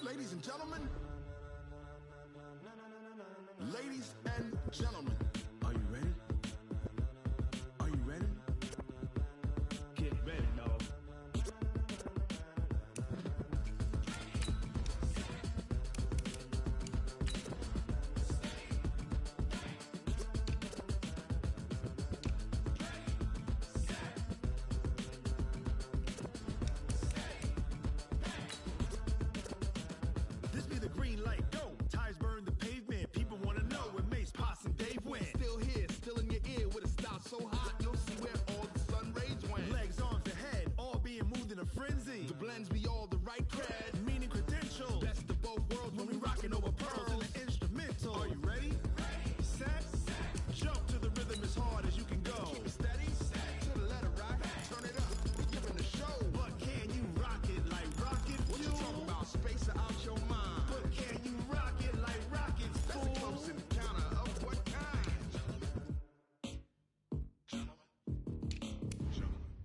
Ladies and gentlemen. Ladies and gentlemen. Are you ready? Are you ready? Get ready, dog. This be the green light, go. Tires burn the pavement. People want to know where Mace, Potts, and Dave went. Still here, still in your ear with a style so hot, you'll see where all the sun rays went. Legs, arms, and head, all being moved in a frenzy. The blends be all the right cred, meaning credentials. Best of both worlds when we rockin' over pearls in the instrumental. Are you ready? Set, jump to the rhythm as hard as you can go. Keep it steady, to the letter, right? Turn it up, we giving the show. But can you rock it like rocket fuel? What you talking about? Space or out your mind? But can you rock it like rockets, fool? That's a close encounter of what kind?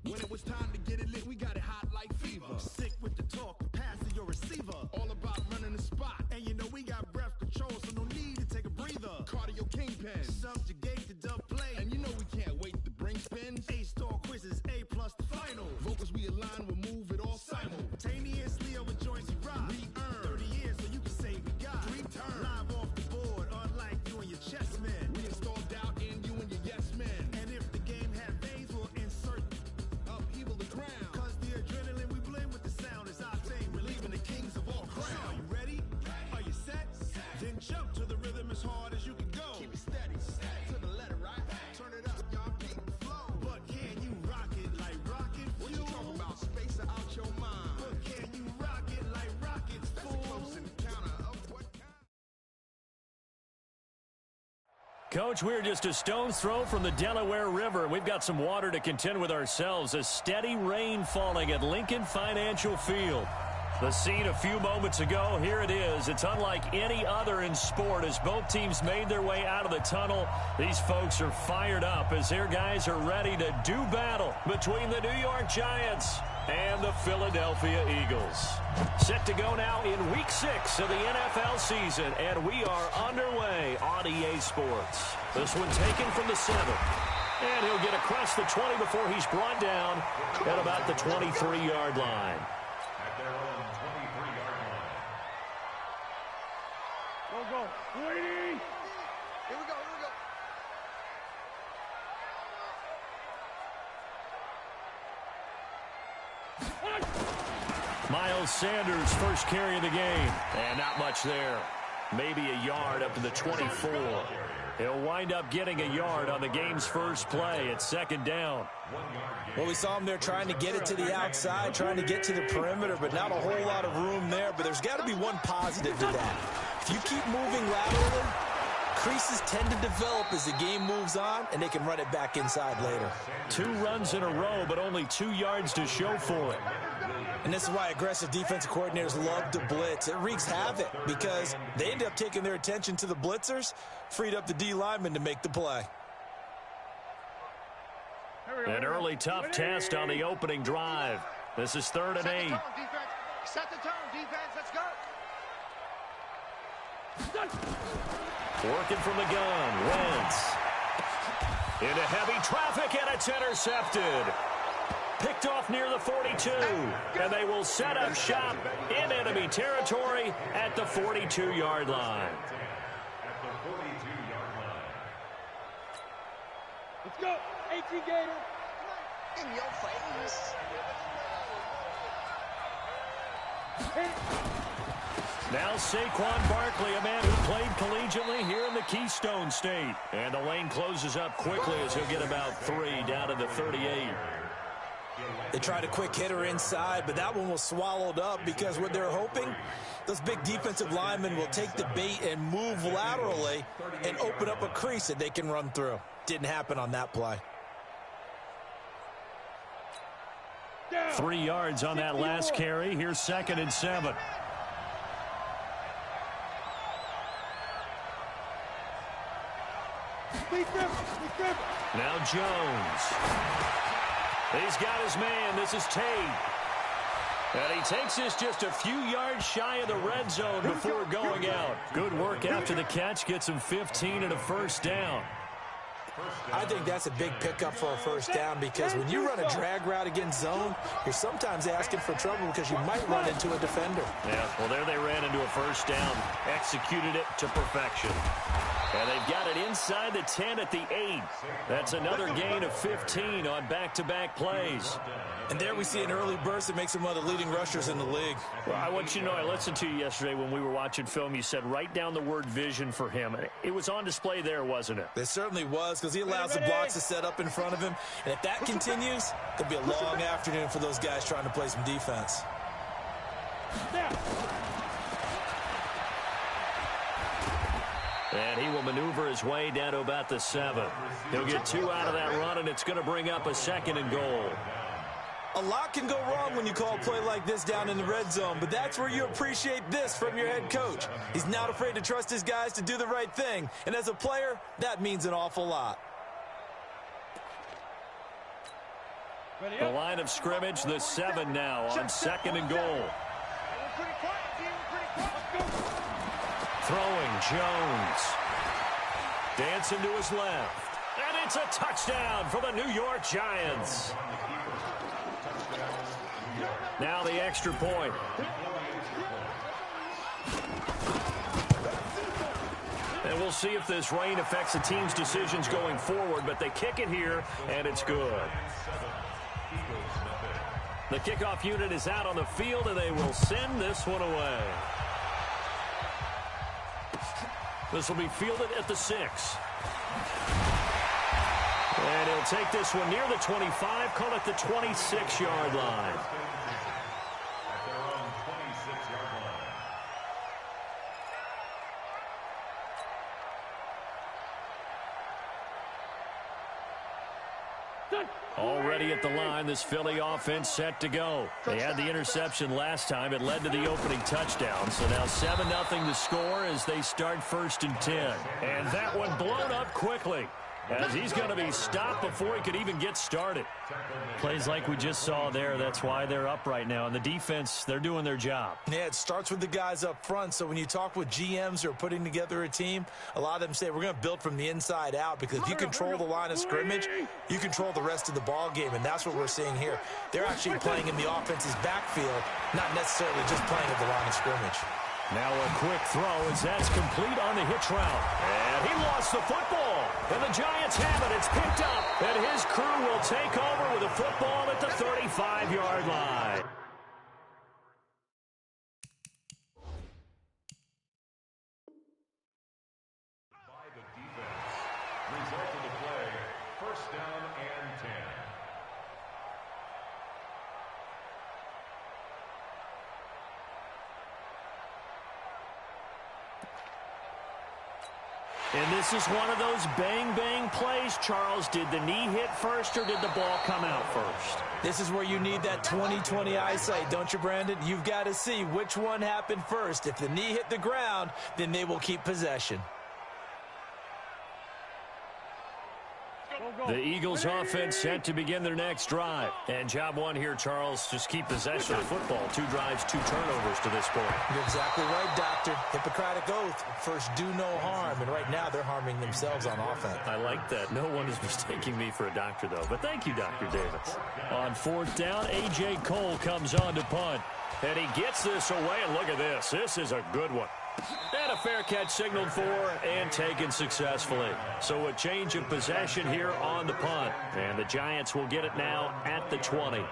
When it was time to get it lit, we got it hot like fever. Sick with the talk, pass to your receiver. All about running the spot. And you know we got breath control, so no need to take a breather. Cardio kingpin, subjugate the dub play. And you know we can't wait to bring spins. A-star quizzes, A+ the final. Vocals we align, we'll move it all simultaneously over joints you rock. Re-earn 30 years so you can say we got 3 turns. Live off the board, unlike you and your chess men. We install doubt in you and your yes men. And if the game had veins, we'll insert upheaval the ground. Cause the adrenaline we blend with the sound is our thing. We're leaving the kings of all crowns. So are you ready? Are you set? Then jump to the rhythm as hard as you can go. Keep it steady, to the letter, right? Turn it up, y'all keep the flow. But can you rock it like rocket fuel? What you talking about? Space or out your mind? But can you rock it like rockets, fool? That's a close encounter of what kind? Coach, we're just a stone's throw from the Delaware River. We've got some water to contend with ourselves. A steady rain falling at Lincoln Financial Field. The scene a few moments ago, here it is. It's unlike any other in sport as both teams made their way out of the tunnel. These folks are fired up as their guys are ready to do battle between the New York Giants and the Philadelphia Eagles. Set to go now in Week 6 of the NFL season, and we are underway on EA Sports. This one taken from the 7. And he'll get across the 20 before he's brought down at about the 23-yard line. Go. Ready? Here we go. Miles Sanders' first carry of the game. And not much there. Maybe a yard up to the 24. He'll wind up getting a yard on the game's first play at 2nd down. Well, we saw him there trying to get it to the outside, trying to get to the perimeter, but not a whole lot of room there. But there's got to be one positive to that. If you keep moving laterally, creases tend to develop as the game moves on, and they can run it back inside later. 2 runs in a row, but only 2 yards to show for it. And this is why aggressive defensive coordinators love to blitz. It wreaks havoc because they end up taking their attention to the blitzers, freed up the D lineman to make the play. An early tough test on the opening drive. This is 3rd and 8. Set the tone, defense. Let's go. Working from the gun, Wentz. Into heavy traffic, and it's intercepted. Picked off near the 42, and they will set up shop in enemy territory at the 42-yard line. Let's go. 18 Gator. In your face. Now Saquon Barkley, a man who played collegiately here in the Keystone State. And the lane closes up quickly as he'll get about 3 down to the 38. They tried a quick hitter inside, but that one was swallowed up because what they're hoping, those big defensive linemen will take the bait and move laterally and open up a crease that they can run through. Didn't happen on that play. 3 yards on that last carry. Here's 2nd and 7. Now Jones. He's got his man. This is Tate. And he takes this just a few yards shy of the red zone before going out. Good work after the catch. Gets him 15 and a first down. I think that's a big pickup for a first down because when you run a drag route against zone, you're sometimes asking for trouble because you might run into a defender. Yeah, well, there they ran into a first down. Executed it to perfection. And they've got it inside the 10 at the 8. That's another gain of 15 on back-to-back plays. And there we see an early burst that makes him one of the leading rushers in the league. Well, I want you to know, I listened to you yesterday when we were watching film. You said write down the word vision for him. It was on display there, wasn't it? It certainly was because he allows the blocks to set up in front of him. And if that continues, it'll be a long afternoon for those guys trying to play some defense. And he will maneuver his way down to about the 7. He'll get 2 out of that run, and it's going to bring up a 2nd and goal. A lot can go wrong when you call a play like this down in the red zone, but that's where you appreciate this from your head coach. He's not afraid to trust his guys to do the right thing, and as a player, that means an awful lot. The line of scrimmage, the 7 now on 2nd and goal. Throwing, Jones. Dancing to his left. And it's a touchdown for the New York Giants. Now the extra point. And we'll see if this rain affects the team's decisions going forward, but they kick it here, and it's good. The kickoff unit is out on the field, and they will send this one away. This will be fielded at the 6. And he'll take this one near the 25, call it the 26-yard line. Already at the line, this Philly offense set to go. They had the interception last time. It led to the opening touchdown. So now 7-0 the score as they start 1st and 10. And that one blown up quickly, as he's going to be stopped before he could even get started. Plays like we just saw there. That's why they're up right now. And the defense, they're doing their job. Yeah, it starts with the guys up front. So when you talk with GMs who are putting together a team, a lot of them say we're going to build from the inside out because if you control the line of scrimmage, you control the rest of the ball game. And that's what we're seeing here. They're actually playing in the offense's backfield, not necessarily just playing at the line of scrimmage. Now a quick throw as that's complete on the hitch route. And he lost the football. And the Giants have it. It's picked up. And his crew will take over with a football at the 35-yard line. By the defense. Result of the play, 1st down and 10. And this is one of those bang-bang plays, Charles. Did the knee hit first or did the ball come out first? This is where you need that 20/20 eyesight, don't you, Brandon? You've got to see which one happened first. If the knee hit the ground, then they will keep possession. The Eagles offense set to begin their next drive. And job one here, Charles, just keep possession of the football. 2 drives, 2 turnovers to this point. You're exactly right, Doctor. Hippocratic oath. First, do no harm. And right now, they're harming themselves on offense. I like that. No one is mistaking me for a doctor, though. But thank you, Dr. Davis. On 4th down, A.J. Cole comes on to punt. And he gets this away. And look at this. This is a good one. And a fair catch signaled for and taken successfully. So a change of possession here on the punt. And the Giants will get it now at the 20.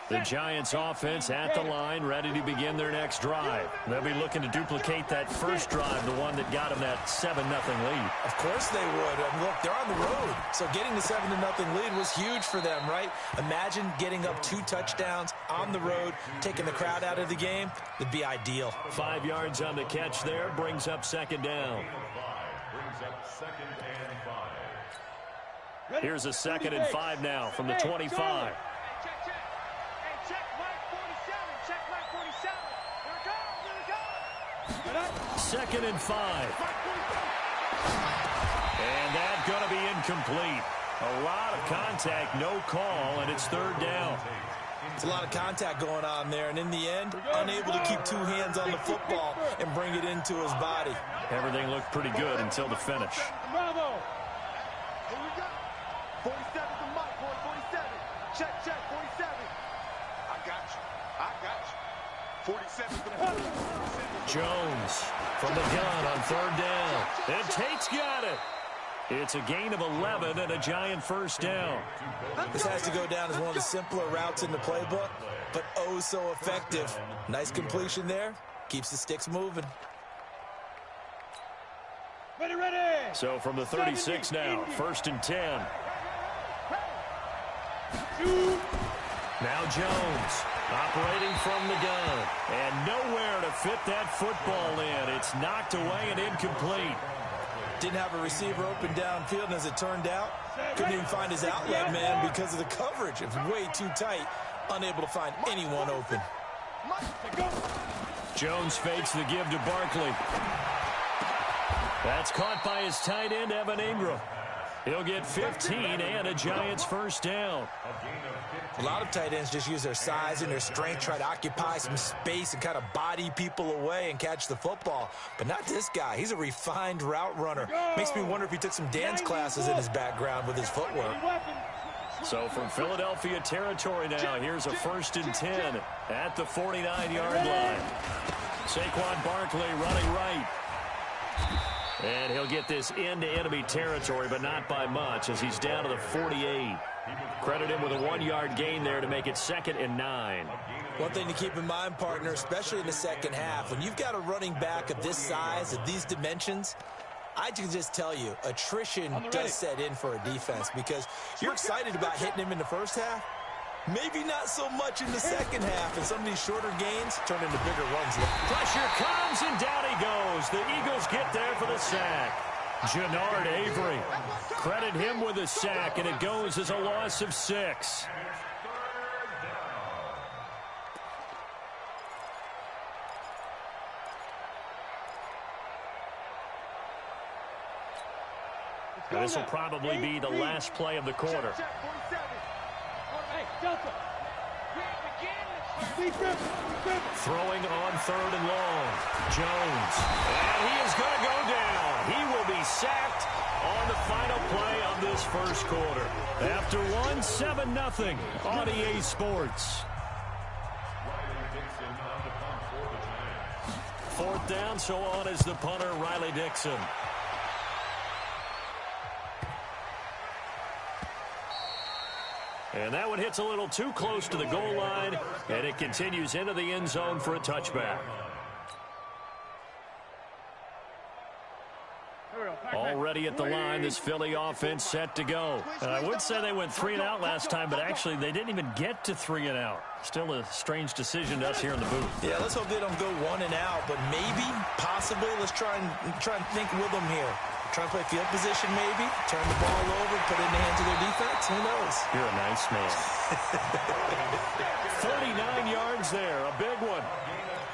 The Giants offense at the line, ready to begin their next drive. They'll be looking to duplicate that first drive, the one that got them that 7-0 lead. Of course they would. I mean, look, they're on the road. So getting the 7-0 lead was huge for them, right? Imagine getting up 2 touchdowns on the road, taking the crowd out of the game. It'd be ideal. 5 yards on the catch there, brings up 2nd down. Here's a 2nd and 5 now from the 25. 2nd and 5. And that's going to be incomplete. A lot of contact, no call, and it's third down. It's a lot of contact going on there, and in the end, unable to keep two hands on the football and bring it into his body. Everything looked pretty good until the finish. Bravo. Here we go. 47 to Mike, boy, 47. Check, 47. I got you. 47 to the Jones from the gun on third down. And Tate's got it. It's a gain of 11 and a Giant first down. This has to go down as one of the simpler routes in the playbook, but oh so effective. Nice completion there. Keeps the sticks moving. Ready. So from the 36 now, first and 10. Now Jones operating from the gun. And nowhere to fit that football in. It's knocked away and incomplete. Didn't have a receiver open downfield, and as it turned out, couldn't even find his outlet man because of the coverage. It was way too tight, unable to find anyone open. Jones fakes the give to Barkley. That's caught by his tight end, Evan Ingram. He'll get 15 and a Giants first down. A lot of tight ends just use their size and their strength, try to occupy some space and kind of body people away and catch the football. But not this guy. He's a refined route runner. Makes me wonder if he took some dance classes in his background with his footwork. So from Philadelphia territory now, here's a first and 10 at the 49-yard line. Saquon Barkley running right. And he'll get this into enemy territory, but not by much as he's down to the 48. Credit him with a 1-yard gain there to make it 2nd and 9. One thing to keep in mind, partner, especially in the second half, when you've got a running back of this size, of these dimensions, I can just tell you, attrition does set in for a defense because you're excited about hitting him in the first half. Maybe not so much in the second half, and some of these shorter gains turn into bigger runs. Pressure comes, and down he goes. The Eagles get there for the sack. Jannard Avery. Credit him with a sack, and it goes as a loss of 6. This will probably be the last play of the quarter. Throwing on 3rd and long. Jones. And he is going to go down. He will be sacked on the final play of this first quarter. After 7-0 on EA Sports. 4th down, so on is the punter, Riley Dixon. And that one hits a little too close to the goal line, and it continues into the end zone for a touchback. Already at the line, this Philly offense set to go. And I would say they went 3 and out last time, but actually they didn't even get to 3 and out. Still a strange decision to us here in the booth. Yeah, let's hope they don't go 1 and out, but maybe, possibly, let's try and think with them here. Try to play field position maybe, turn the ball over, put it in the hands of their defense. Who knows? You're a nice man. 49 yards there, a big one.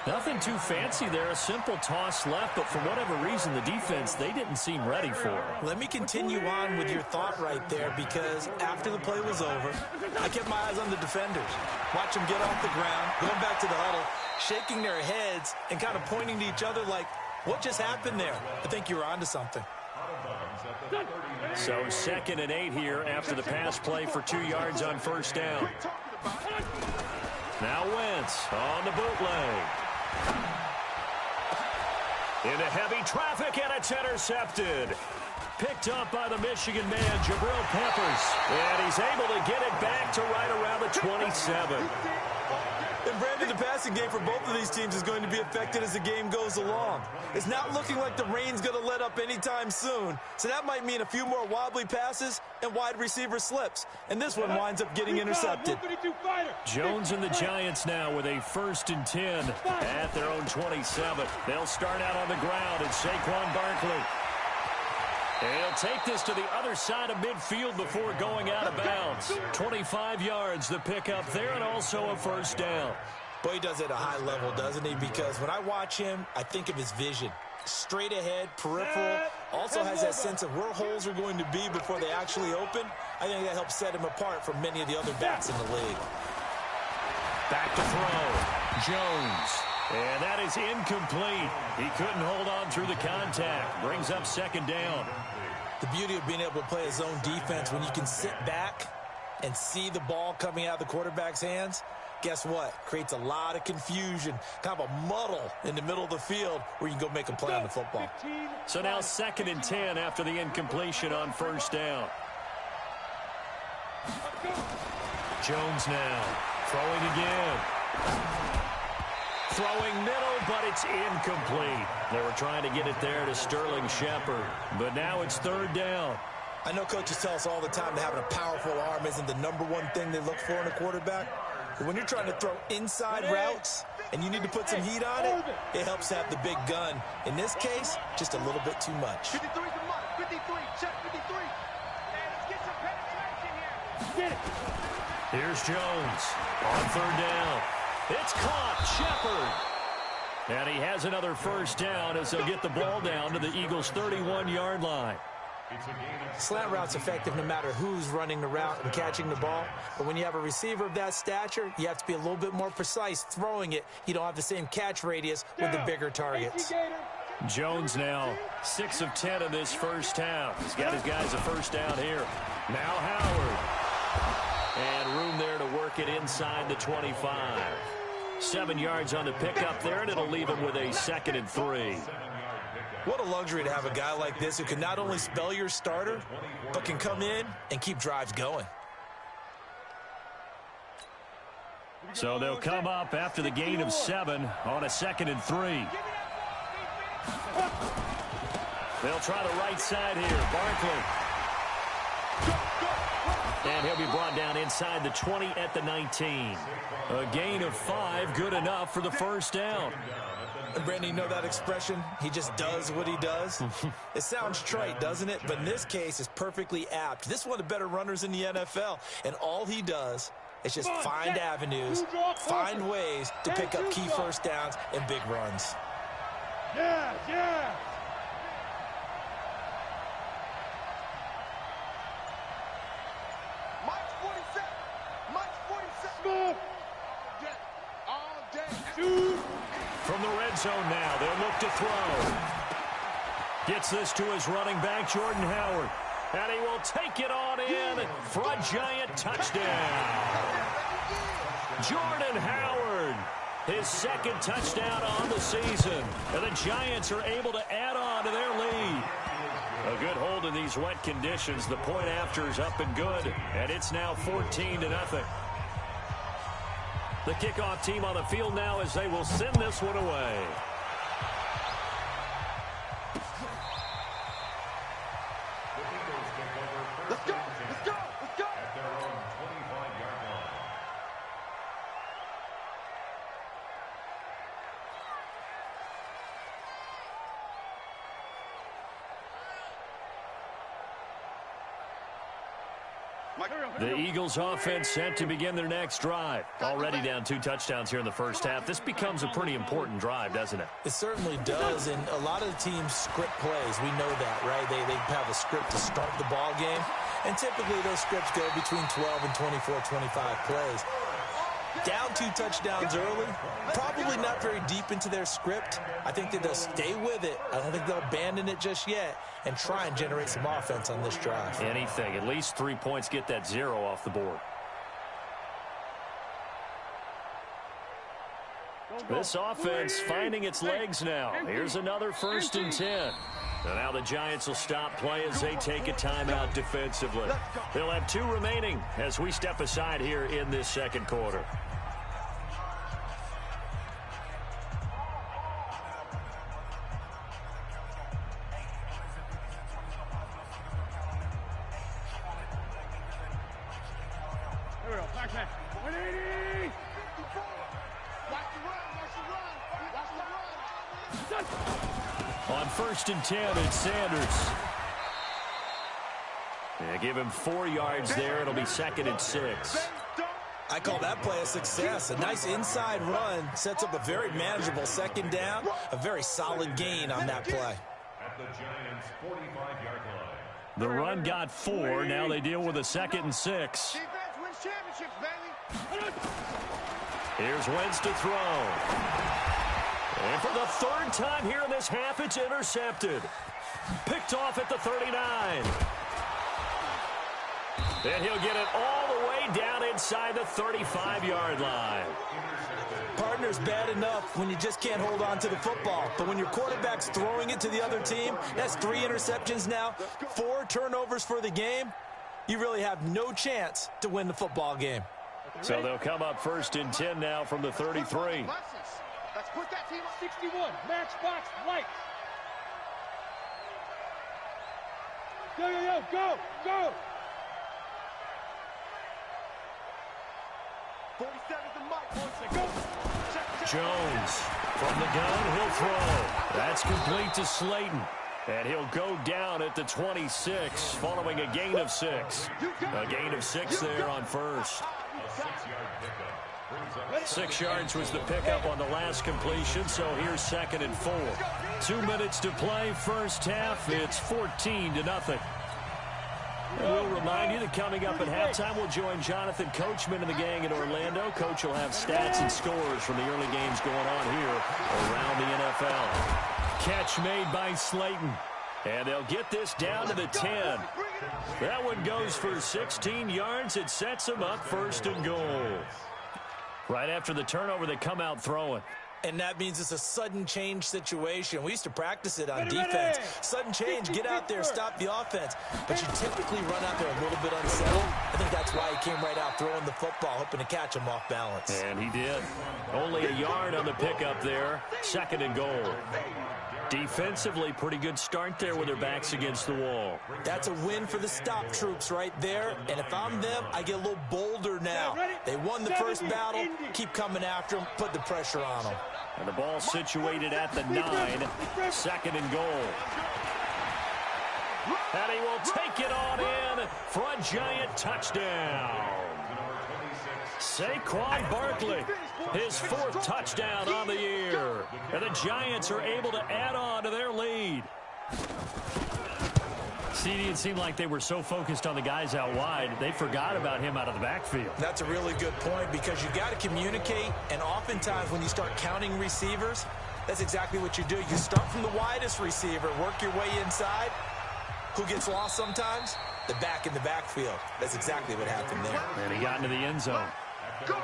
Nothing too fancy there, a simple toss left, but for whatever reason, the defense, they didn't seem ready for it. Let me continue on with your thought right there, because after the play was over, I kept my eyes on the defenders. Watch them get off the ground, going back to the huddle, shaking their heads and kind of pointing to each other like, what just happened there? I think you were onto something. So 2nd and 8 here after the pass play for 2 yards on first down. Now Wentz on the bootleg. Into heavy traffic, and it's intercepted. Picked up by the Michigan man, Jabril Peppers. And he's able to get it back to right around the 27. And Brandon, the passing game for both of these teams is going to be affected as the game goes along. It's not looking like the rain's going to let up anytime soon. So that might mean a few more wobbly passes and wide receiver slips. And this one winds up getting intercepted. Jones and the Giants now with a 1st and 10 at their own 27. They'll start out on the ground, and Saquon Barkley. And he'll take this to the other side of midfield before going out of bounds. 25 yards, the pickup there, and also a first down. Boy, he does it at a high level, doesn't he? Because when I watch him, I think of his vision. Straight ahead, peripheral, Also has that sense of where holes are going to be before they actually open. I think that helps set him apart from many of the other backs in the league. Back to throw. Jones. And that is incomplete. He couldn't hold on through the contact. Brings up second down. The beauty of being able to play a zone defense when you can sit back and see the ball coming out of the quarterback's hands, guess what? Creates a lot of confusion, kind of a muddle in the middle of the field where you can go make a play on the football. So now 2nd and 10 after the incompletion on first down. Jones now throwing again. Throwing middle, but it's incomplete. They were trying to get it there to Sterling Shepard, but now it's 3rd down. I know coaches tell us all the time that having a powerful arm isn't the #1 thing they look for in a quarterback. But when you're trying to throw inside routes and you need to put some heat on it, it helps to have the big gun. In this case, just a little bit too much. 53 is a must. 53. Check 53. Let's get some penetration here. Get it. Here's Jones on 3rd down. It's caught. Shepard. And he has another first down as they'll get the ball down to the Eagles' 31-yard line. Slant route's effective no matter who's running the route and catching the ball. But when you have a receiver of that stature, you have to be a little bit more precise throwing it. You don't have the same catch radius with the bigger targets. Jones now 6 of 10 in this first half. He's got his guys a first down here. Now Howard. And room there to work it inside the 25. 7 yards on the pickup there, and it'll leave him with a 2nd and 3. What a luxury to have a guy like this who can not only spell your starter, but can come in and keep drives going. So they'll come up after the gain of 7 on a 2nd and 3. They'll try the right side here. Barkley. And he'll be brought down inside the 20 at the 19. A gain of 5, good enough for the first down. And Brandon, you know that expression? He just does what he does. It sounds trite, doesn't it? But in this case, it's perfectly apt. This is one of the better runners in the NFL. And all he does is just find avenues, find ways to pick up key first downs and big runs. Yeah, yeah. Mike's 47. Mike's 47. Smoke. All day. Shoot. From the red zone now, they'll look to throw. Gets this to his running back, Jordan Howard. And he will take it on in for a giant touchdown. Jordan Howard, his 2nd touchdown on the season. And the Giants are able to add on to their lead. A good hold in these wet conditions. The point after is up and good. And it's now 14-0. The kickoff team on the field now as they will send this one away. Let's go. Let's go. Let's go. At their own 25-yard line. The Eagles offense set to begin their next drive. Already down 2 touchdowns here in the first half. This becomes a pretty important drive, doesn't it? It certainly does, and a lot of the teams script plays. We know that, right? They have a script to start the ball game, and typically those scripts go between 12 and 24, 25 plays. Down 2 touchdowns early, probably not very deep into their script. I think that they'll stay with it. I don't think they'll abandon it just yet and try and generate some offense on this drive. Anything. At least 3 points, get that 0 off the board. This offense finding its legs now. Here's another 1st and 10. And now the Giants will stop play as they take a timeout defensively. They'll have 2 remaining as we step aside here in this 2nd quarter. Here we go. Back hand. 180. Watch the run. Watch the run. Watch the run. On 1st and 10, it's Sanders. Yeah, give him 4 yards there. It'll be 2nd and 6. I call that play a success. A nice inside run sets up a very manageable 2nd down. A very solid gain on that play. at the Giants' 45-yard line. The run got 4. Now they deal with a 2nd and 6. Defense wins championships, baby. Here's Wentz to throw. And for the 3rd time here in this half, it's intercepted. Picked off at the 39. And he'll get it all the way down inside the 35-yard line. Partner's bad enough when you just can't hold on to the football. But when your quarterback's throwing it to the other team, that's 3 interceptions now, 4 turnovers for the game. You really have no chance to win the football game. So they'll come up 1st and 10 now from the 33. Let's put that team on 61, matchbox, lights. Yo, yo, yo, go, go. 47's the mic, boys. Go. Jones from the gun, he'll throw. That's complete to Slayton. And he'll go down at the 26 following a gain of 6. A gain of 6 there on 1st. 6 yards was the pickup on the last completion, so here's 2nd and 4. 2 minutes to play, 1st half. It's 14-0. And we'll remind you that coming up at halftime, we'll join Jonathan Coachman and the gang in Orlando. Coach will have stats and scores from the early games going on here around the NFL. Catch made by Slayton. And they'll get this down to the 10. That one goes for 16 yards. It sets them up 1st and goal. Right after the turnover, they come out throwing. And that means it's a sudden change situation. We used to practice it on defense. Sudden change, get out there, stop the offense. But you typically run out there a little bit unsettled. I think that's why he came right out throwing the football, hoping to catch him off balance. And he did. Only a yard on the pickup there. 2nd and goal. Defensively, pretty good start there with their backs against the wall. That's a win for the stop troops right there. And if I'm them, I get a little bolder now. They won the first battle. Keep coming after them. Put the pressure on them. And the ball situated at the 9. 2nd and goal. And he will take it on in for a Giant touchdown. Saquon Barkley, his 4th touchdown on the year. And the Giants are able to add on to their lead. CD, it seemed like they were so focused on the guys out wide, they forgot about him out of the backfield. That's a really good point because you got to communicate, and oftentimes when you start counting receivers, that's exactly what you do. You start from the widest receiver, work your way inside. Who gets lost sometimes? The back in the backfield. That's exactly what happened there. And he got into the end zone. Go.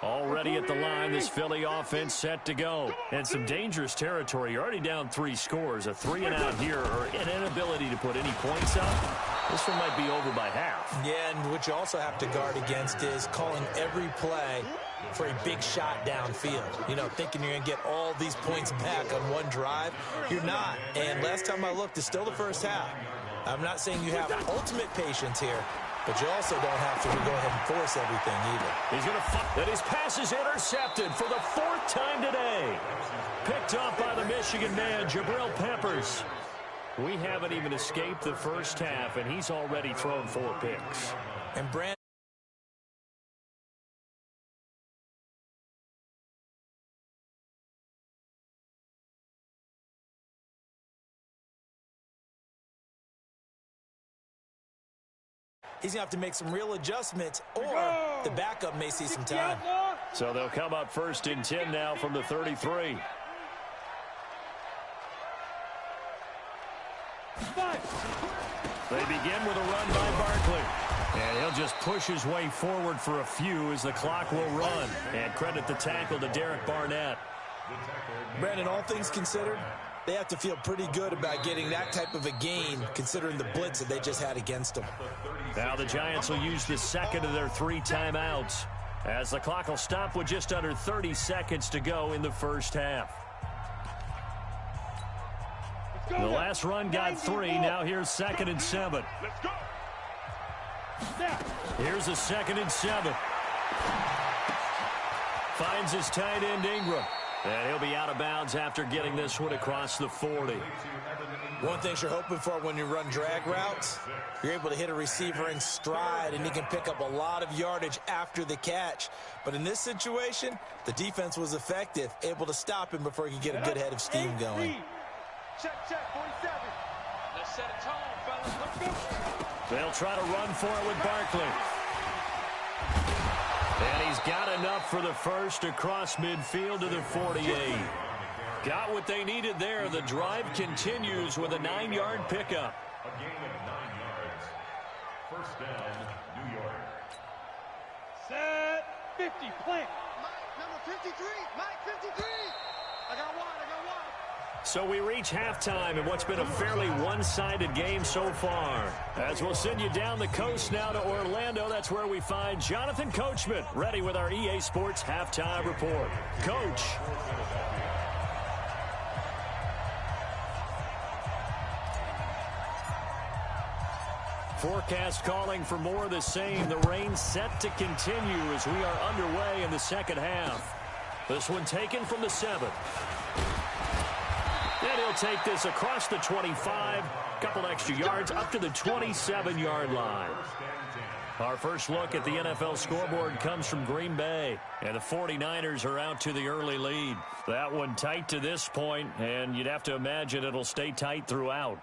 Already at the line, this Philly offense set to go. And some dangerous territory. You're already down 3 scores. A 3-and-out here or an inability to put any points up. This one might be over by half. Yeah, and what you also have to guard against is calling every play for a big shot downfield. You know, thinking you're going to get all these points back on one drive. You're not. And last time I looked, it's still the first half. I'm not saying you have ultimate patience here, but you also don't have to go ahead and force everything either. He's going to fight. And his pass is intercepted for the 4th time today. Picked up by the Michigan man, Jabril Peppers. We haven't even escaped the first half, and he's already thrown 4 picks. And Brand. He's going to have to make some real adjustments, or the backup may see some time. So they'll come up 1st and 10 now from the 33. They begin with a run by Barkley. And he'll just push his way forward for a few as the clock will run. And credit the tackle to Derek Barnett. Brandon, all things considered, they have to feel pretty good about getting that type of a gain, considering the blitz that they just had against them. Now the Giants will use the 2nd of their 3 timeouts, as the clock will stop with just under 30 seconds to go in the first half. The last run got 3. Now here's 2nd and 7. Here's a 2nd and 7. Finds his tight end Ingram. And he'll be out of bounds after getting this one across the 40. One thing you're hoping for when you run drag routes, you're able to hit a receiver in stride, and he can pick up a lot of yardage after the catch. But in this situation, the defense was effective, able to stop him before he could get a good head of steam going. Check, 47. Let's set a tone, fellas. Let's go. They'll try to run for it with Barkley. And he's got enough for the first across midfield to the 48. Got what they needed there. The drive continues with a 9-yard pickup. A gain of 9 yards. First down, New York. Set 50, plant. Mike, number 53. Mike, 53. I got one. So we reach halftime in what's been a fairly one-sided game so far. As we'll send you down the coast now to Orlando, that's where we find Jonathan Coachman, ready with our EA Sports Halftime Report. Coach. Forecast calling for more of the same. The rain set to continue as we are underway in the second half. This one taken from the 7. And he'll take this across the 25, couple extra yards up to the 27-yard line. Our first look at the NFL scoreboard comes from Green Bay, and the 49ers are out to the early lead. That one tight to this point, and you'd have to imagine it'll stay tight throughout.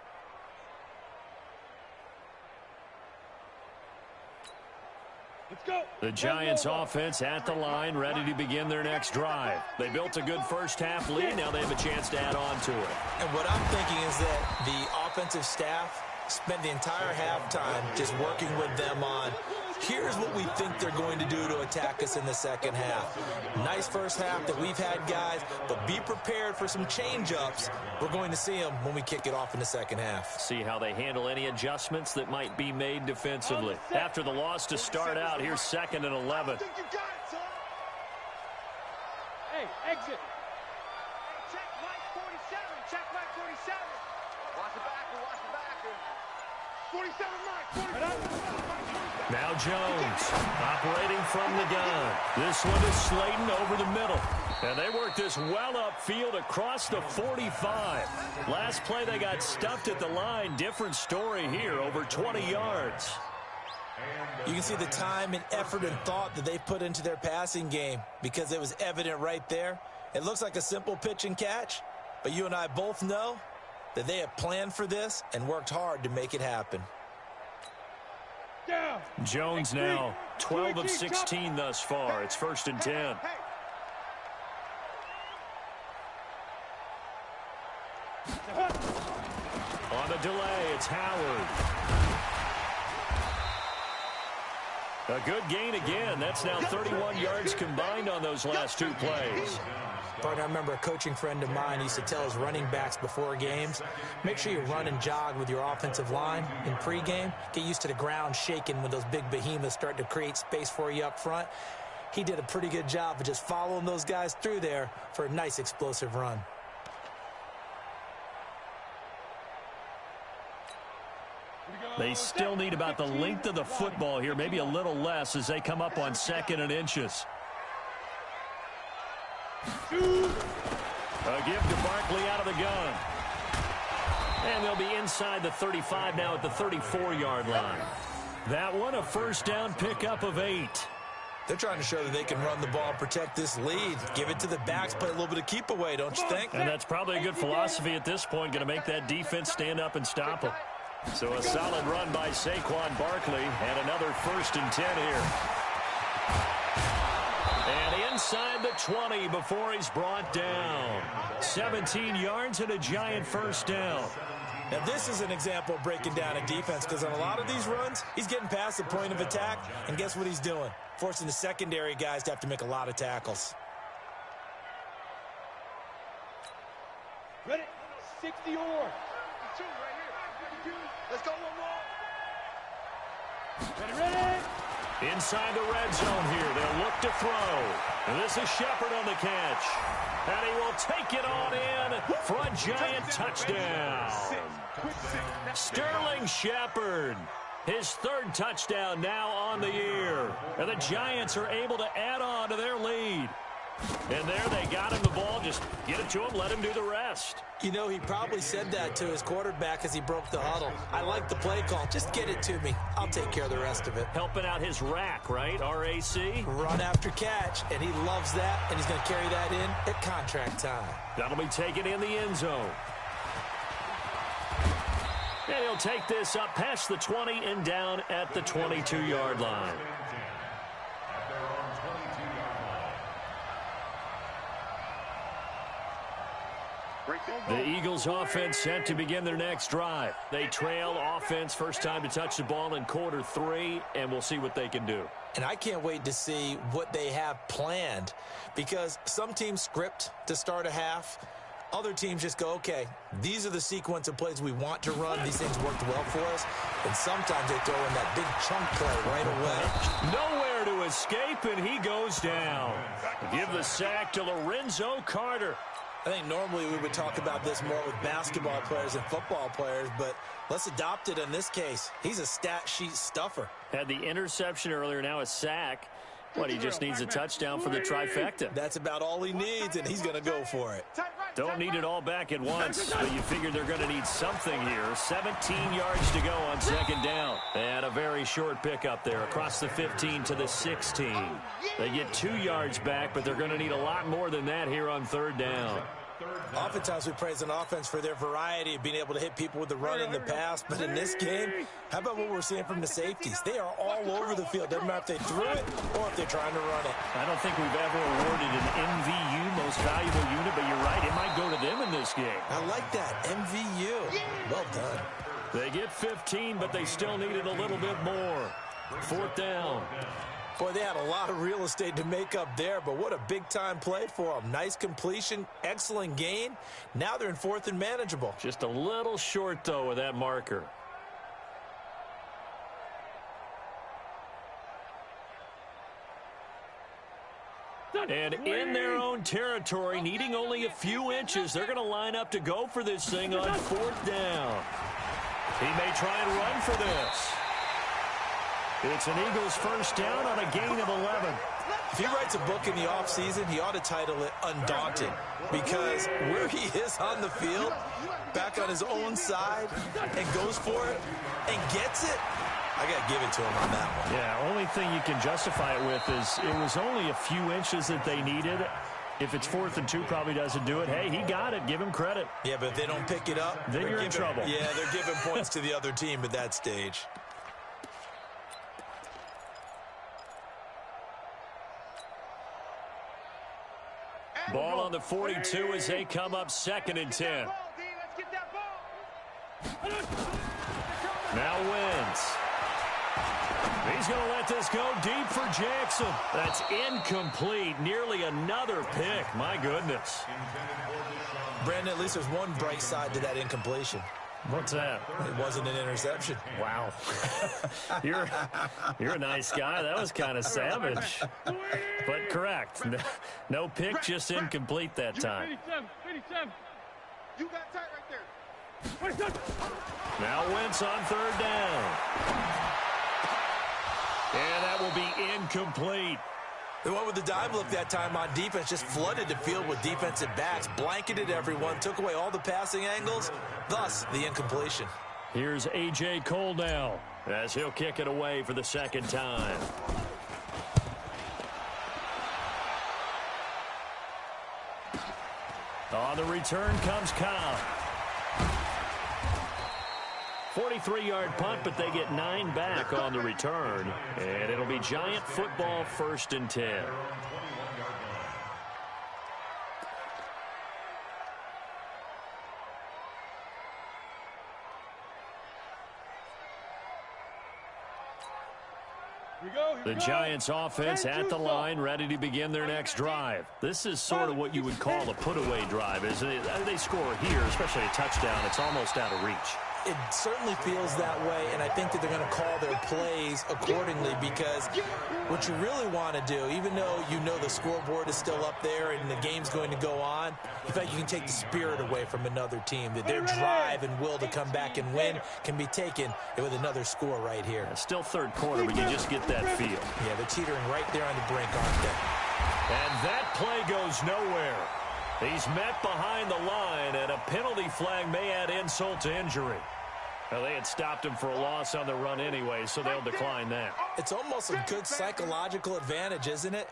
Let's go. The Giants offense at the line, ready to begin their next drive. They built a good first-half lead. Now they have a chance to add on to it. And what I'm thinking is that the offensive staff spent the entire halftime just working with them on, here's what we think they're going to do to attack us in the second half. Nice first half that we've had, guys, but be prepared for some change-ups. We're going to see them when we kick it off in the second half. See how they handle any adjustments that might be made defensively. After the loss to start out, here's 2nd and 11. Hey, exit. Check Mike 47. Check Mike 47. Watch the backer. Watch the backer. 47 Mike. Now Jones operating from the gun. This one is Slayton over the middle. And they work this well upfield across the 45. Last play they got stuffed at the line. Different story here, over 20 yards. You can see the time and effort and thought that they put into their passing game because it was evident right there. It looks like a simple pitch and catch, but you and I both know that they have planned for this and worked hard to make it happen. Down. Jones now 12 of 16 thus far. It's 1st and 10. On a delay, it's Howard. A good gain again. That's now 31 yards combined on those last 2 plays. Partner, I remember a coaching friend of mine used to tell his running backs before games, make sure you run and jog with your offensive line in pregame. Get used to the ground shaking when those big behemoths start to create space for you up front. He did a pretty good job of just following those guys through there for a nice explosive run. They still need about the length of the football here, maybe a little less as they come up on 2nd and inches. A give to Barkley out of the gun. And they'll be inside the 35 now at the 34-yard line. That one a first down pickup of 8. They're trying to show that they can run the ball, protect this lead, give it to the backs, play a little bit of keep away, don't you think? And that's probably a good philosophy at this point, going to make that defense stand up and stop them. So a solid run by Saquon Barkley and another 1st and 10 here. And inside the 20 before he's brought down. 17 yards and a giant first down. Now this is an example of breaking down a defense because on a lot of these runs, he's getting past the point of attack, and guess what he's doing? Forcing the secondary guys to have to make a lot of tackles. Ready? 60 or. Let's go one more. Ready? Inside the red zone here. They'll look to throw. And this is Shepard on the catch. And he will take it on in for a giant touchdown. Sterling Shepard. His 3rd touchdown now on the year. And the Giants are able to add on to their lead. And there they got him the ball. Just get it to him, let him do the rest. You know, he probably said that to his quarterback as he broke the huddle. I like the play call. Just get it to me. I'll take care of the rest of it. Helping out his rack, right? RAC? Run after catch, and he loves that, and he's going to carry that in at contract time. That'll be taken in the end zone. And he'll take this up past the 20 and down at the 22-yard line. The Eagles offense set to begin their next drive. They trail offense, first time to touch the ball in quarter 3, and we'll see what they can do. And I can't wait to see what they have planned, because some teams script to start a half. Other teams just go, okay, these are the sequence of plays we want to run. These things worked well for us. And sometimes they throw in that big chunk play right away. Nowhere to escape, and he goes down. Give the sack to Lorenzo Carter. I think normally we would talk about this more with basketball players and football players, but let's adopt it in this case. He's a stat sheet stuffer. Had the interception earlier, now a sack. What, he just needs a touchdown for the trifecta. That's about all he needs, and he's going to go for it. Don't need it all back at once, but you figure they're going to need something here. 17 yards to go on second down. And a very short pickup there across the 15 to the 16. They get 2 yards back, but they're going to need a lot more than that here on third down. Oftentimes we praise an offense for their variety of being able to hit people with the run in the pass, but in this game, how about what we're seeing from the safeties? They are all over the field. Doesn't matter if they threw it or if they're trying to run it. I don't think we've ever awarded an MVU, most valuable unit, but you're right, it might go to them in this game. I like that, MVU. Well done. They get 15, but they still needed a little bit more. Fourth down. Boy, they had a lot of real estate to make up there, but what a big-time play for them. Nice completion, excellent gain. Now they're in fourth and manageable. Just a little short, though, with that marker. And in their own territory, needing only a few inches, they're going to line up to go for this thing on fourth down. He may try and run for this. It's an Eagles first down on a gain of 11. If he writes a book in the offseason, he ought to title it Undaunted, because where he is on the field, back on his own side, and goes for it and gets it, I got to give it to him on that one. Yeah, only thing you can justify it with is it was only a few inches that they needed. If it's 4th and 2, probably doesn't do it. Hey, he got it. Give him credit. Yeah, but if they don't pick it up, then you're in trouble. Yeah, they're giving points to the other team at that stage. Ball on the 42 as they come up 2nd and 10. Now wins. He's going to let this go deep for Jackson. That's incomplete. Nearly another pick. My goodness. Brandon, at least there's one bright side to that incompletion. What's that? It wasn't an interception. Wow. You're a nice guy. That was kind of savage. But correct. No pick, just incomplete that time. 57. You got tight right there. Now Wentz on third down. And that will be incomplete. The one with the dime look that time on defense just flooded the field with defensive backs, blanketed everyone, took away all the passing angles, thus the incompletion. Here's A.J. Cole now as he'll kick it away for the second time. On the return comes Kyle. 43-yard punt, but they get 9 back on the return. And it'll be Giant football 1st and 10. The Giants offense at the line, ready to begin their next drive. This is sort of what you would call a put-away drive. As they score here, especially a touchdown, it's almost out of reach. It certainly feels that way, and I think that they're going to call their plays accordingly, because what you really want to do, even though you know the scoreboard is still up there and the game's going to go on, in fact, you can take the spirit away from another team, that their drive and will to come back and win can be taken with another score right here. It's still third quarter, but you just get that feel. Yeah, they're teetering right there on the brink, aren't they? And that play goes nowhere. He's met behind the line, and a penalty flag may add insult to injury. Well, they had stopped him for a loss on the run anyway, so they'll decline that. It's almost a good psychological advantage, isn't it?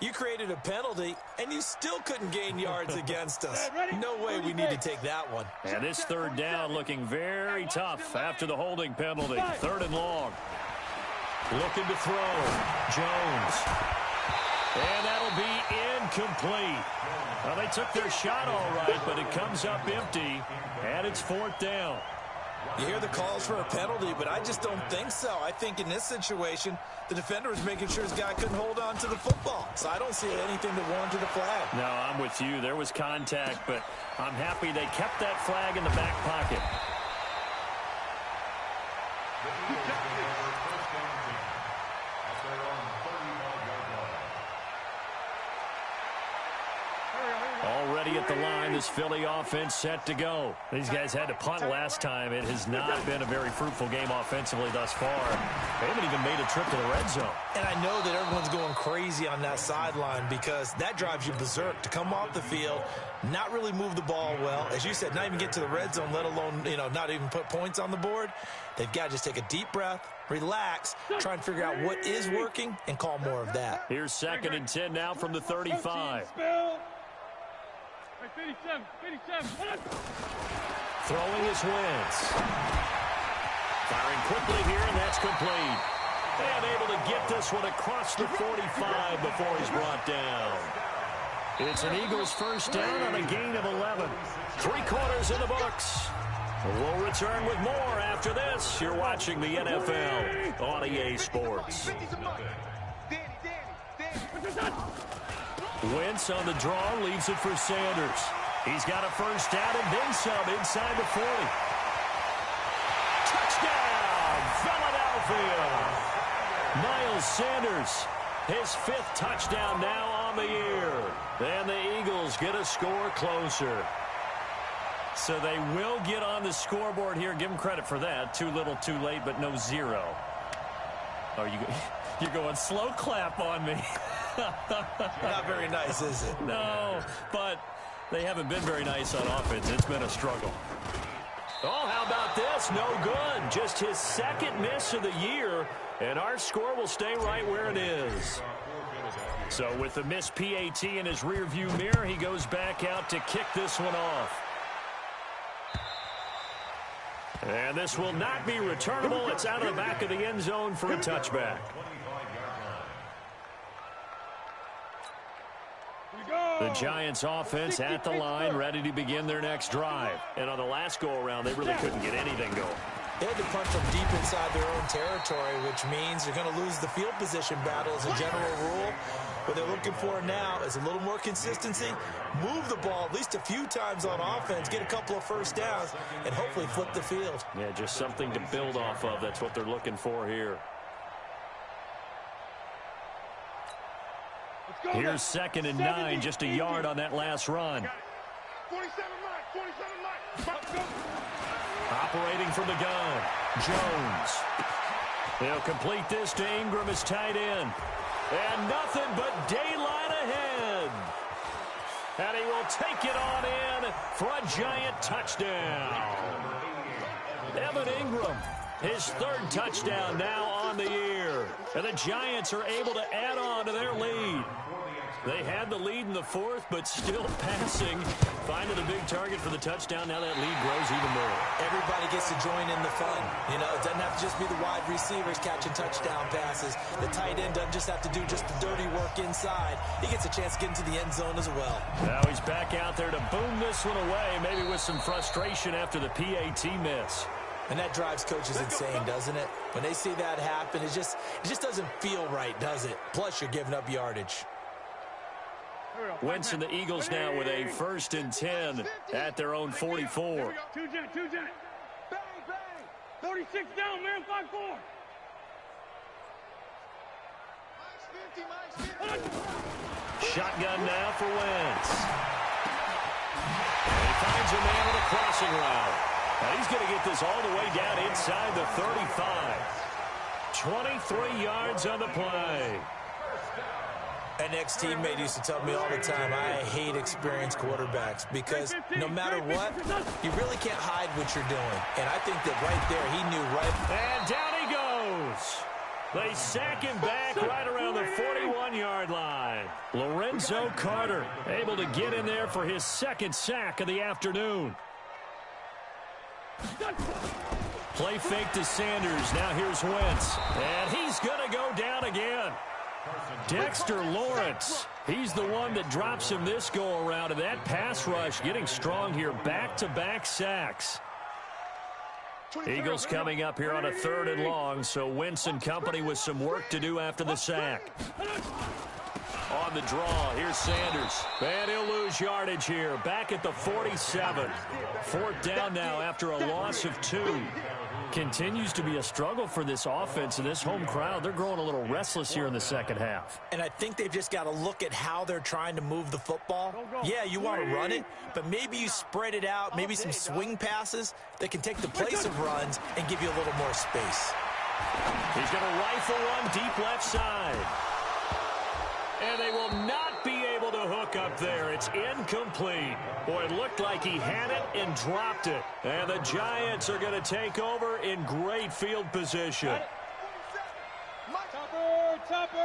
You created a penalty, and you still couldn't gain yards against us. No way we need to take that one. And this third down looking very tough after the holding penalty. 3rd and long. Looking to throw. Jones. And that'll be incomplete. Well, they took their shot all right, but it comes up empty, and it's 4th down. You hear the calls for a penalty, but I just don't think so. I think in this situation, the defender was making sure his guy couldn't hold on to the football. So I don't see anything that warranted a flag. No, I'm with you. There was contact, but I'm happy they kept that flag in the back pocket. Already at the line, this Philly offense set to go. These guys had to punt last time. It has not been a very fruitful game offensively thus far. They haven't even made a trip to the red zone. And I know that everyone's going crazy on that sideline because that drives you berserk to come off the field, not really move the ball well. As you said, not even get to the red zone, let alone, not even put points on the board. They've got to just take a deep breath, relax, try and figure out what is working, and call more of that. Here's 2nd and 10 now from the 35. 57. Throwing his Wentz. Firing quickly here, and that's complete. And able to get this one across the 45 before he's brought down. It's an Eagles first down on a gain of 11. 3 quarters in the books. We'll return with more after this. You're watching the NFL on EA Sports. Wentz on the draw, leaves it for Sanders. He's got a first down and then some inside the 40. Touchdown, Philadelphia! Miles Sanders, his 5th touchdown now on the year. And the Eagles get a score closer. So they will get on the scoreboard here. Give them credit for that. Too little, too late, but no 0. Oh, you're going slow clap on me. Not very nice, is it? No, but they haven't been very nice on offense. It's been a struggle. Oh, how about this? No good. Just his 2nd miss of the year, and our score will stay right where it is. So with the missed PAT in his rearview mirror, he goes back out to kick this one off. And this will not be returnable. It's out of the back of the end zone for a touchback. The Giants offense at the line, ready to begin their next drive. And on the last go-around, they really couldn't get anything going. They had to punt from deep inside their own territory, which means they're going to lose the field position battle as a general rule. What they're looking for now is a little more consistency, move the ball at least a few times on offense, get a couple of first downs, and hopefully flip the field. Yeah, just something to build off of. That's what they're looking for here. Here's 2nd and 9, just a yard on that last run. 47 Mike. Operating from the gun, Jones. They'll complete this to Ingram as tight end. And nothing but daylight ahead. And he will take it on in for a Giant touchdown. Evan Ingram, his 3rd touchdown now on the year. And the Giants are able to add on to their lead. They had the lead in the 4th, but still passing. Finding a big target for the touchdown. Now that lead grows even more. Everybody gets to join in the fun. It doesn't have to just be the wide receivers catching touchdown passes. The tight end doesn't just have to do just the dirty work inside. He gets a chance to get into the end zone as well. Now he's back out there to boom this one away, maybe with some frustration after the PAT miss. And that drives coaches insane, doesn't it? When they see that happen, it just doesn't feel right, does it? Plus, you're giving up yardage. Wentz and the Eagles now with a 1st and 10 at their own 44. 2 Jet. Bang, bang. 36 down, man, 5-4. Shotgun now for Wentz. And he finds a man with a crossing route. And he's going to get this all the way down inside the 35. 23 yards on the play. An ex-teammate used to tell me all the time, I hate experienced quarterbacks because no matter what, you really can't hide what you're doing. And I think that right there, he knew right. And down he goes. They sack him back right around the 41-yard line. Lorenzo Carter able to get in there for his second sack of the afternoon. Play fake to Sanders. Now here's Wentz. And he's going to go down again. Dexter Lawrence. He's the one that drops him this go-around. And that pass rush getting strong here. Back-to-back sacks. Eagles coming up here on a 3rd and long, so Wentz and company with some work to do after the sack. On the draw, here's Sanders. And he'll lose yardage here. Back at the 47. 4th down now after a loss of 2. Continues to be a struggle for this offense and this home crowd. They're growing a little restless here in the second half. And I think they've just got to look at how they're trying to move the football. Yeah, you want to run it, but maybe you spread it out, maybe some swing passes that can take the place of runs and give you a little more space. He's going to rifle one deep left side. And they will not be able to hook up there. It's incomplete. Boy, it looked like he had it and dropped it. And the Giants are going to take over in great field position. Topper!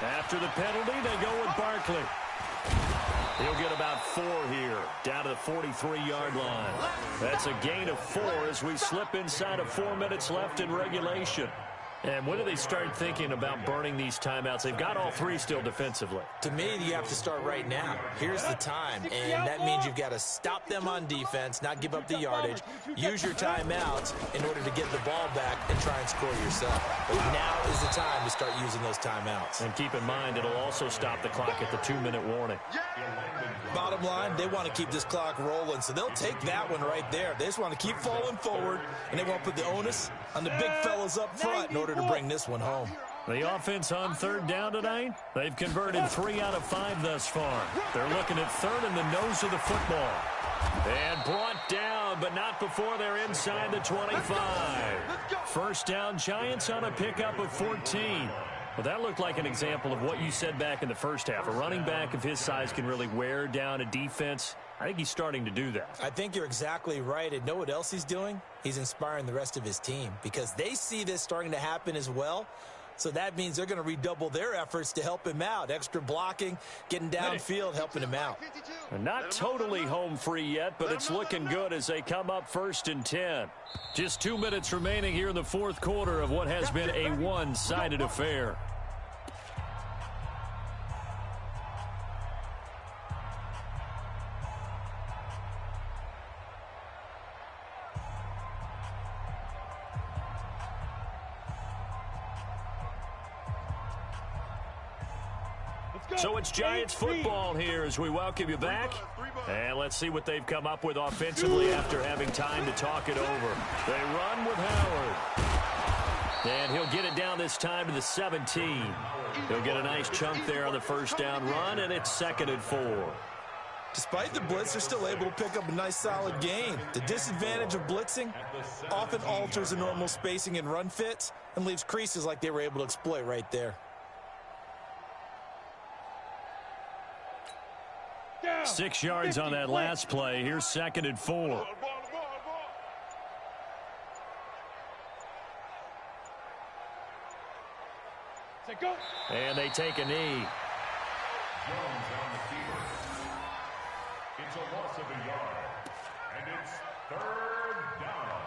After the penalty, they go with Barkley. He'll get about 4 here, down to the 43-yard line. That's a gain of 4 as we slip inside of 4 minutes left in regulation. And when do they start thinking about burning these timeouts? They've got all 3 still defensively. To me, you have to start right now. Here's the time, and that means you've got to stop them on defense, not give up the yardage, use your timeouts in order to get the ball back and try and score yourself. But now is the time to start using those timeouts. And keep in mind, it'll also stop the clock at the 2-minute warning. Bottom line, they want to keep this clock rolling, so they'll take that one right there. They just want to keep falling forward, and they want to put the onus on the big fellas up front in order to bring this one home. The offense on 3rd down tonight, they've converted 3 out of 5 thus far. They're looking at 3rd in the nose of the football. And brought down, but not before they're inside the 25. 1st down, Giants on a pickup of 14. Well, that looked like an example of what you said back in the first half. A running back of his size can really wear down a defense. I think he's starting to do that. I think you're exactly right. And know what else he's doing? He's inspiring the rest of his team because they see this starting to happen as well. So that means they're going to redouble their efforts to help him out. Extra blocking, getting downfield, helping him out. And not totally home free yet, but it's looking good as they come up 1st and 10. Just 2 minutes remaining here in the 4th quarter of what has been a one-sided affair. So it's Giants football here as we welcome you back. And let's see what they've come up with offensively after having time to talk it over. They run with Howard. And he'll get it down this time to the 17. He'll get a nice chunk there on the 1st down run, and it's 2nd and 4. Despite the blitz, they're still able to pick up a nice solid gain. The disadvantage of blitzing often alters the normal spacing and run fits and leaves creases like they were able to exploit right there. 6 yards on that last play. Here's 2nd and 4. And they take a knee. Jones on the field. It's a loss of a yard. And it's 3rd down.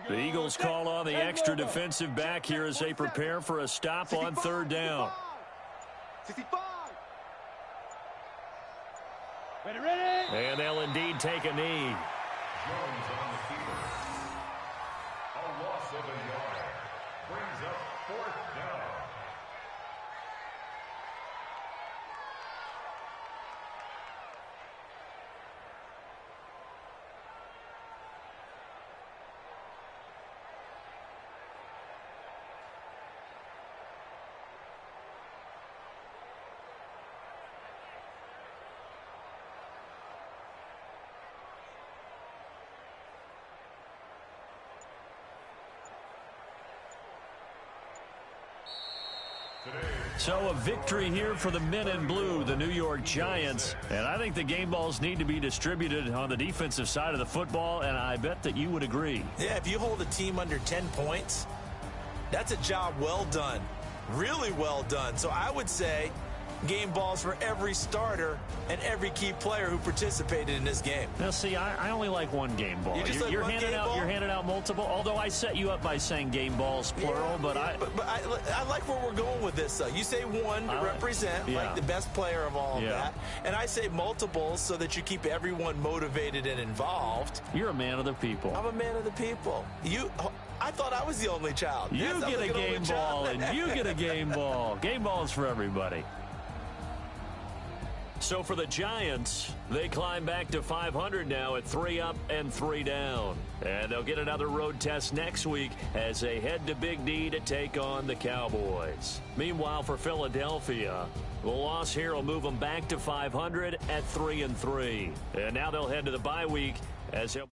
The Eagles call on the extra defensive back here as they prepare for a stop on 3rd down. 65. Ready? And they'll indeed take a knee. Jones on the field. A loss of a yard. Brings up 4th down. So a victory here for the men in blue, the New York Giants. And I think the game balls need to be distributed on the defensive side of the football, and I bet that you would agree. Yeah, if you hold a team under 10 points, that's a job well done. Really well done. So I would say game balls for every starter and every key player who participated in this game. Now, see, I only like one game ball. You're handing out multiple, although I set you up by saying game balls, plural. But I like where we're going with this, though. You say one to represent, like the best player of all of that. And I say multiples so that you keep everyone motivated and involved. You're a man of the people. I'm a man of the people. I thought I was the only child. You get a game ball, and you get a game ball. Game balls for everybody. So for the Giants, they climb back to 500 now at 3 up and 3 down. And they'll get another road test next week as they head to Big D to take on the Cowboys. Meanwhile, for Philadelphia, the loss here will move them back to 500 at 3 and 3. And now they'll head to the bye week as they'll